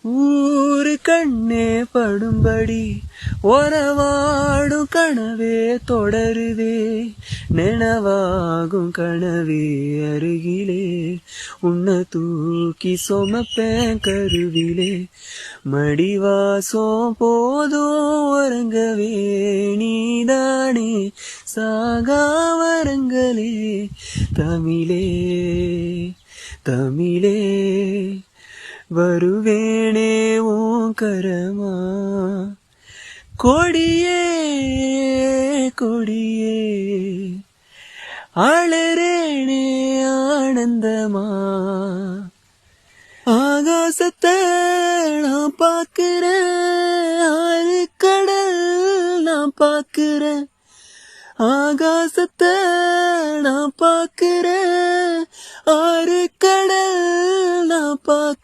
ஊரு கண்ணே படும்படி ஒரவாடும் கனவே தொடருதே நினவாகும் கனவே அருகிலே உன்னை தூக்கி சொமப்பேன் கருவிலே மடிவாசம் போதும் உறங்கவே நீதானே சாகாவரங்களே தமிழே தமிழே வருவேனே உன் கரமா கொடியே கொடியே அழறேனே ஆனந்தமா ஆகாசத்தை நான் பார்க்கிறேன் ஆறு கடல் நான் பார்க்கிறேன் ஆகாசத்தை நான் பார்க்கிறேன் ஆறு கடல் நான் பார்க்கிறேன்